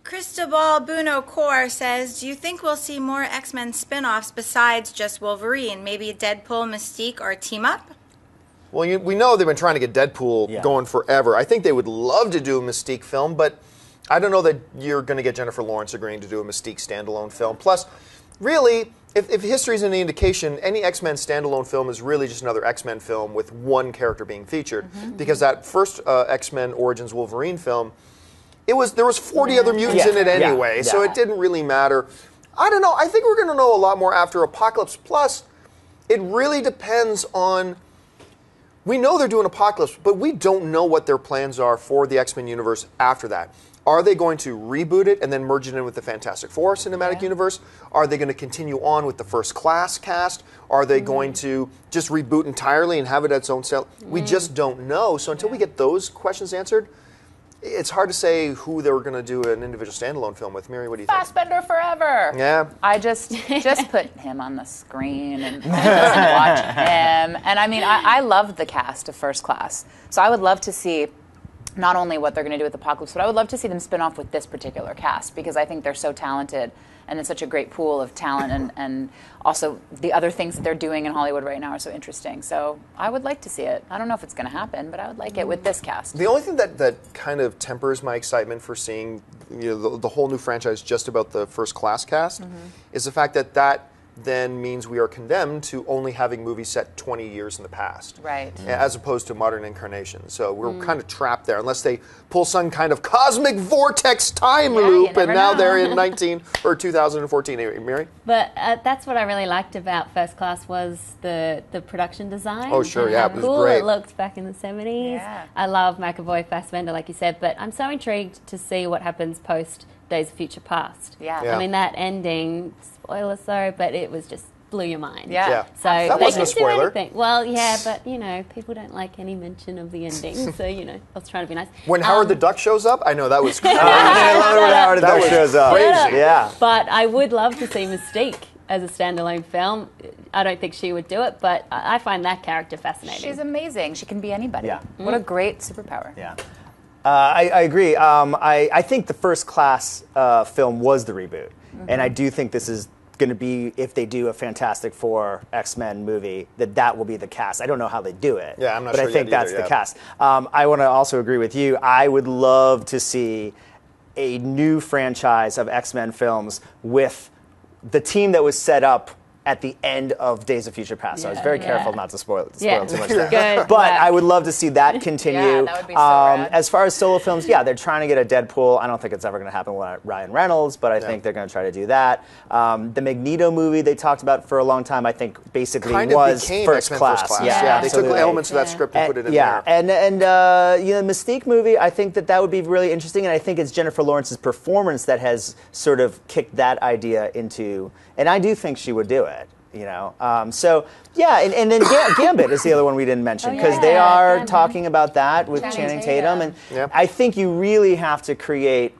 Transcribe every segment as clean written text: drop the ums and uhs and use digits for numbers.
Cristobal Buno Core says, do you think we'll see more X-Men spin-offs besides just Wolverine? Maybe Deadpool, Mystique, or Team Up? Well, we know they've been trying to get Deadpool going forever. I think they would love to do a Mystique film, but I don't know that you're going to get Jennifer Lawrence agreeing to do a Mystique standalone film. Plus, really, if history's any indication, any X-Men standalone film is really just another X-Men film with one character being featured. Because that first X-Men Origins Wolverine film, there was 40 other mutants in it anyway, so it didn't really matter. I don't know. I think we're going to know a lot more after Apocalypse. Plus, it really depends on... We know they're doing Apocalypse, but we don't know what their plans are for the X-Men universe after that. Are they going to reboot it and then merge it in with the Fantastic Four cinematic universe? Are they going to continue on with the First Class cast? Are they going to just reboot entirely and have it its own cell? We just don't know. So until we get those questions answered, it's hard to say who they were going to do an individual standalone film with. Mary, what do you think? Fassbender forever. Yeah. I just put him on the screen and watch him. And I mean, I loved the cast of First Class. So I would love to see not only what they're going to do with Apocalypse, but I would love to see them spin off with this particular cast because I think they're so talented and it's such a great pool of talent and also the other things that they're doing in Hollywood right now are so interesting. So I would like to see it. I don't know if it's going to happen, but I would like it with this cast. The only thing that kind of tempers my excitement for seeing the whole new franchise just about the First Class cast is the fact that then means we are condemned to only having movies set 20 years in the past. Right. As opposed to modern incarnations. So we're kind of trapped there unless they pull some kind of cosmic vortex time loop and now they're in 2014. Mary? But that's what I really liked about First Class was the production design. Oh, sure, yeah, it was cool great. It looked back in the 70s. Yeah. I love McAvoy, Fassbender, like you said, but I'm so intrigued to see what happens post Days of Future Past. Yeah. I mean, that ending, spoiler sorry, but it was just blew your mind. Yeah. So that wasn't a spoiler. Well, yeah, but, people don't like any mention of the ending, so, I was trying to be nice. When Howard the Duck shows up, I know that was crazy. I love it when Howard the Duck shows up. Crazy. Yeah. But I would love to see Mystique as a standalone film. I don't think she would do it, but I find that character fascinating. She's amazing. She can be anybody. Yeah. What a great superpower. Yeah. I agree. I think the First Class film was the reboot. And I do think this is going to be, if they do a Fantastic Four X-Men movie, that will be the cast. I don't know how they do it. Yeah, I'm not but sure I think yet that's either, the cast. I want to also agree with you. I would love to see a new franchise of X-Men films with the team that was set up at the end of Days of Future Past. So I was very careful not to spoil too much there. Good. But I would love to see that continue. Yeah, that would be so rad. As far as solo films, they're trying to get a Deadpool. I don't think it's ever going to happen with Ryan Reynolds, but I think they're going to try to do that. The Magneto movie they talked about for a long time, I think basically kind of was became First X-Men Class. First Class. Yeah, they took elements of that script and put it in there. And Mystique movie, I think that would be really interesting, and I think it's Jennifer Lawrence's performance that has sort of kicked that idea into, and I do think she would do it. And then Gambit is the other one we didn't mention because they are talking about that with Channing Tatum, and I think you really have to create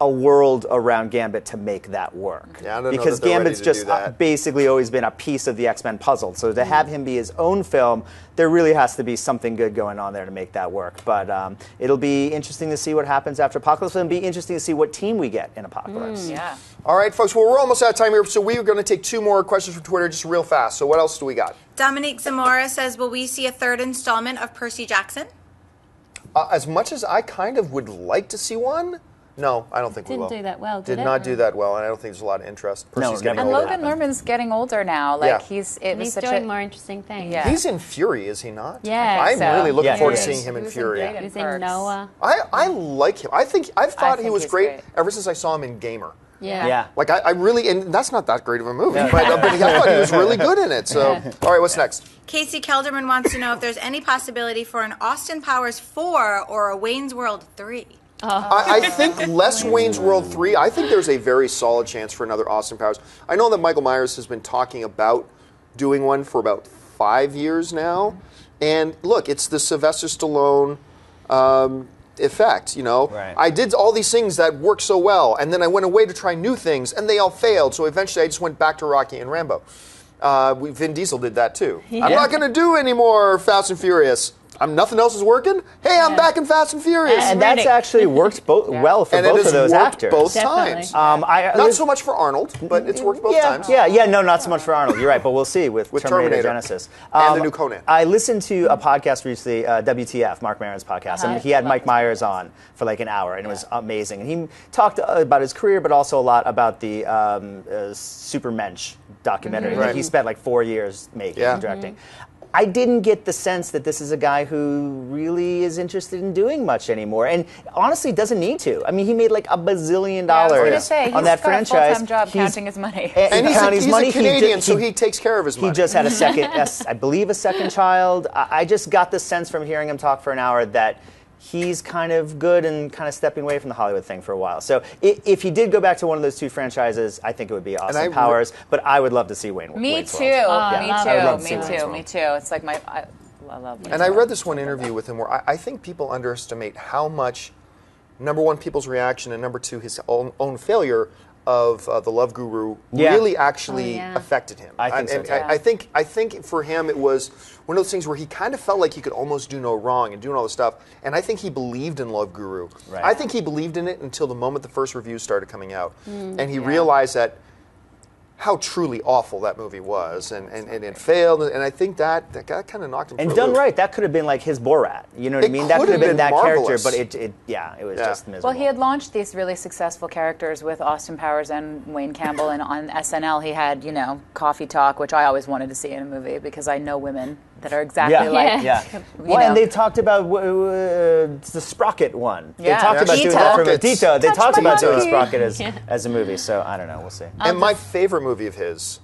a world around Gambit to make that work. Yeah, I don't because know that Gambit's just basically always been a piece of the X-Men puzzle. So to have him be his own film, there really has to be something good going on there to make that work. But it'll be interesting to see what happens after Apocalypse, and it'll be interesting to see what team we get in Apocalypse. Yeah. All right, folks. Well, we're almost out of time here, so we are going to take 2 more questions from Twitter just real fast. So what else do we got? Dominique Zamora says, will we see a 3rd installment of Percy Jackson? As much as I kind of would like to see one, no, I don't think we will. Didn't do that well, did it? not do that well, and I don't think there's a lot of interest. Percy's getting And older. Logan Lerman's getting older now. Like he's doing more interesting things. Yeah. He's in Fury, is he not? Yeah, I'm really looking forward to he seeing is. him in He was Fury. great in He's in Perks. Noah. I like him. I've thought he think was he's great great. ever since I saw him in Gamer. Yeah. Like I really, and that's not that great of a movie, but I thought he was really good in it. So, all right, what's next? Casey Kelderman wants to know if there's any possibility for an Austin Powers 4 or a Wayne's World 3. I think less Wayne's World 3. I think there's a very solid chance for another Austin Powers. I know that Michael Myers has been talking about doing one for about 5 years now. And look, it's the Sylvester Stallone effect, Right. I did all these things that worked so well, and then I went away to try new things, and they all failed. So eventually I just went back to Rocky and Rambo. Vin Diesel did that too. I'm not going to do any more Fast and Furious. nothing else is working. Hey, I'm back in Fast and Furious. And that's actually worked well for both of those actors. Both times. Not so much for Arnold, but it's worked both times. No, not so much for Arnold. You're right, but we'll see with Terminator Genesis. And the new Conan. I listened to a podcast recently, WTF, Mark Maron's podcast, and he had Mike Myers on for like an hour, and it was amazing. And he talked about his career, but also a lot about the Supermensch documentary that he spent like 4 years making and directing. I didn't get the sense that this is a guy who really is interested in doing much anymore, and honestly doesn't need to. I mean, he made like $1 bazillion on that franchise. He's got a full-time job counting his money. And he's a Canadian, so he takes care of his money. He just had a second, I believe, a second child. I just got the sense from hearing him talk for an hour that he's kind of good and kind of stepping away from the Hollywood thing for a while. So if he did go back to one of those two franchises, I think it would be Austin Powers. But I would love to see Wayne's World. Me too. It's like I love Wayne's And I read this one interview with him where I think people underestimate how much, number one, people's reaction, and number two, his own failure of the Love Guru really actually affected him. I think so too. I think for him it was one of those things where he kind of felt like he could almost do no wrong and doing all this stuff. And I think he believed in Love Guru. Right. I think he believed in it until the moment the first reviews started coming out, and he realized that how truly awful that movie was, and it failed, and I think that kind of knocked him. And for a done loop. right, that could have been like his Borat. You know what I mean? That could have been that marvelous. character, but it was just miserable. Well, he had launched these really successful characters with Austin Powers and Wayne Campbell, and on SNL he had, Coffee Talk, which I always wanted to see in a movie because I know women that are exactly like. Well, and they talked about the Sprocket one. Yeah. They talked about doing that for Dito. They talked about doing monkey. Sprocket as a movie. So I don't know. We'll see. And my favorite movie of his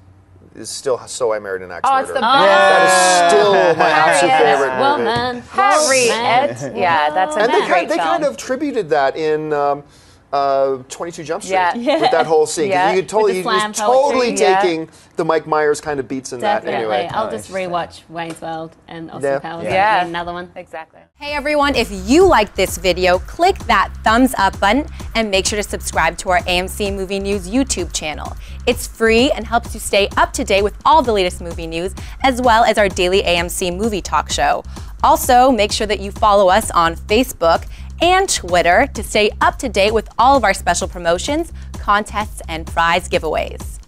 is still So I Married an Axe Oh, Murderer. it's the That is still my absolute favorite movie. Woman. Harriet. Yeah, that's a And great they film. kind of tributed that in 22 Jump Street with that whole scene. You could totally, With the slam he was totally poetry. taking the Mike Myers kind of beats in Definitely. that anyway. I'll just rewatch Wayne's World and Austin Powers. Yeah. And another one. Exactly. Hey everyone, if you liked this video, click that thumbs up button and make sure to subscribe to our AMC Movie News YouTube channel. It's free and helps you stay up to date with all the latest movie news, as well as our daily AMC movie talk show. Also, make sure that you follow us on Facebook and Twitter to stay up to date with all of our special promotions, contests, and prize giveaways.